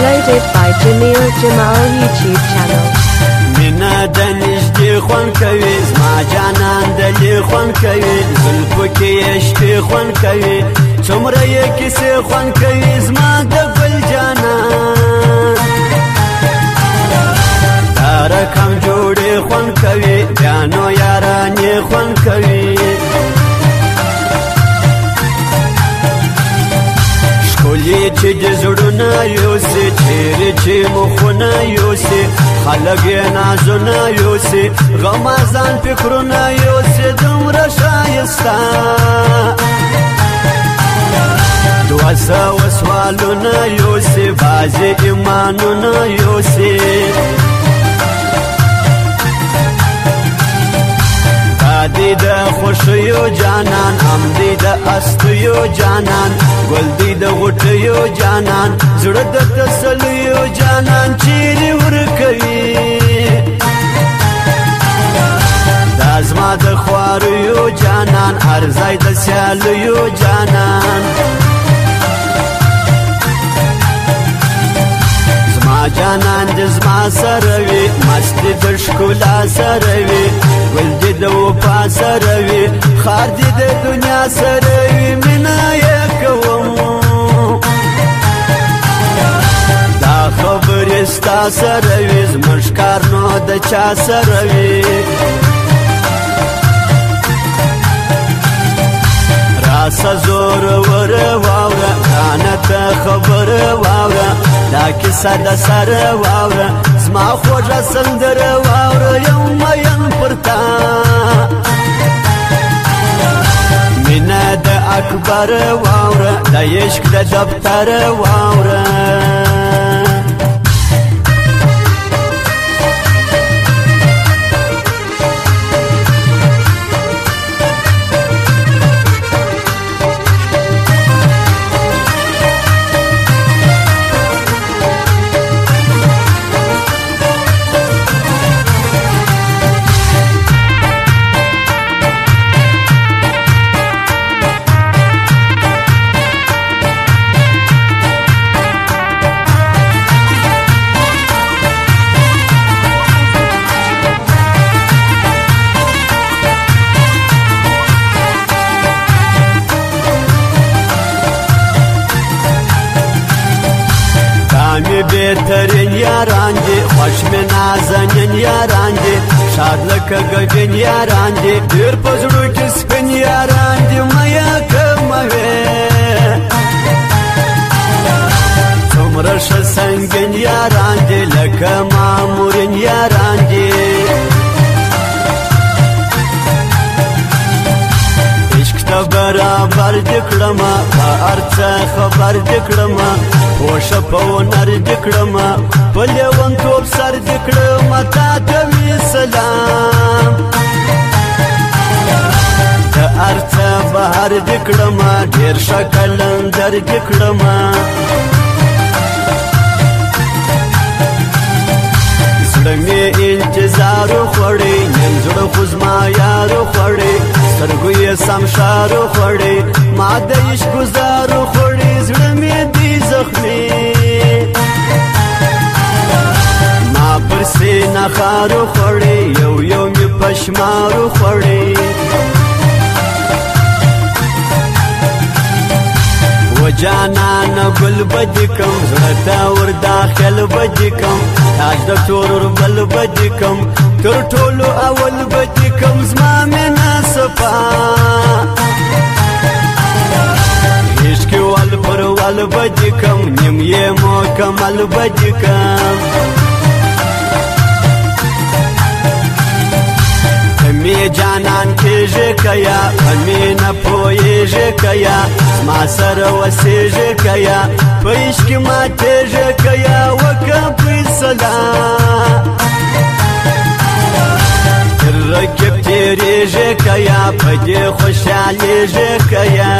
Uploaded by Jamil Jamal YouTube channel. مینا د نږدې خوند کوي زما جانان د لې خوند کوي زلفو کې یې شپې خوند کوي څومره یې کیسې خوند کوي زما د ګل جانان دا رقم جوړې خوند کوي بیا نو یارانې خوند کوي ښکلي چې د زړونه یوسي چیرې چې مخونه یوسي خلک یې نازونه یوسي غمازان فکرونه یوسي دومره ښایسته دوه سوه سوالونه یوسي بعضې ایمانونه یوسي دی د خوښیو جانان هم دی د استیو جانان ګل دی د غوټیو جانان زړه د تسلیو جانان چیرې ورکوي دا زما د خواریو جانان هر ځای د سیالیو جانان زما جانان د زما سره وي مستي د ښکلا سره وي ګل دې د وفا سره وي خار دې د دنیا سره وي مینه یې کوم دا خبرې ستا سره وي زموږ کار نو د چا سره وي راسه زوروره واوره رانه ته خبره واوره دا کیسه د سره واوره زما خوږه سندره واوره یو مین پر تا مینه د اکبر واوره د عشق د دفتر واوره می بهترین یاران دي خوش می نازنین یاران دي شاد لکه ګډین یاران دي ډېر په زړه کې سپین یاران دي میا کموي څومره ښه سنګین یاران دي لکه مامورین یاران دي برابر دکړما په ارڅه خبر دکړما خوښه په ونر دکړما په لیونتوب سر دکړما تا ته وی سلام د ارڅه بهر دکړما ډېر ښه کلندر دکړما زړه مې انتظار خوړی نن زړه خو زما یارو خوړی سترګو یې سمشارو خوړی ما د عشق ګزارو خوړی زړه مې دی زخمي ما پر سینه خارو خوړی یو یو مې پشمارو خوړی و جانان گل بدکم زړه ور داخل بدکم تاج د تور بل بدکم تر ټولو اول بدکم زما مینا صفا عشق ول پر ول بدکم نیم یې مکمل بدکم می جانان کېږي کیا می نه پوهېږي کیا زما سره وسېږي کیا په عشق کې ماتېږي کیا وکړه فیصله تر رقیب تېرېږي کیا په دې خوشحالېږي کیا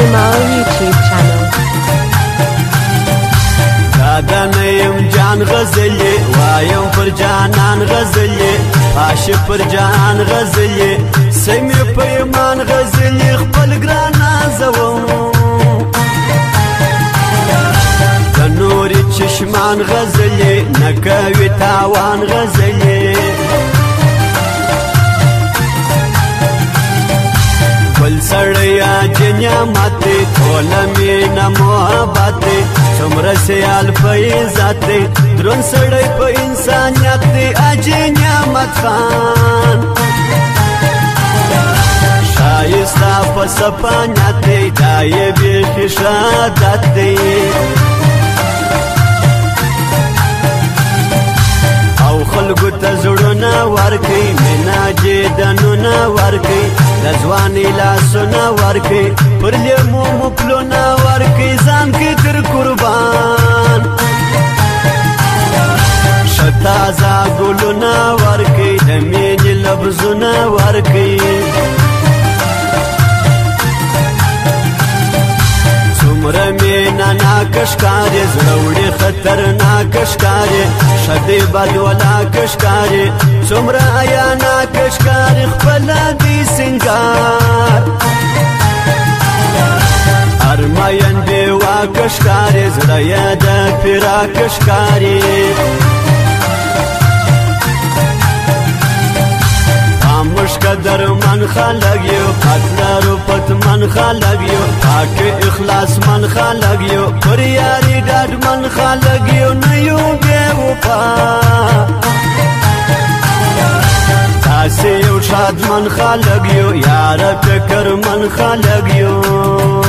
Jamal YouTube channel. دادنیم جان غزلی وایم پر جانان غزلی پاش پر جان غزلی سمی پیمان غزلی خپل ګران نازوم د نوري چشمان غزلی نکوي تاوان غزلی گل سړیا جنیامت ټول مینا محبت څومره سیال په ذات درون سړی په انسانیت اجنیامت خان شایسته په سپانیت دای به شادت دی او خلقو ته زړونه ورکي مینا جدنونه ورکي د ځواني لاسونه ورکي پر لیمو مپلونه ورکي ځان کې تر قربان شتازا ګلونه ورکي د مینې لفظونه ورکي څومره مینا ناکشکارې زړه وړي خطرناکشکارې شدې بد ولاکشکارې څومره حیا ناکشکارې خپله دې سینګار ارماین بېواکشکارې زړه یې د فراکشکارې مشکا درمن خلق یو قتلارو پتمن خلق یو پاک اخلاص من خلق یو پر یاری ڈاڈ من خلق یو نیو بے وفا تاسی یو شاد من خلق یو یار فکر من خلق یو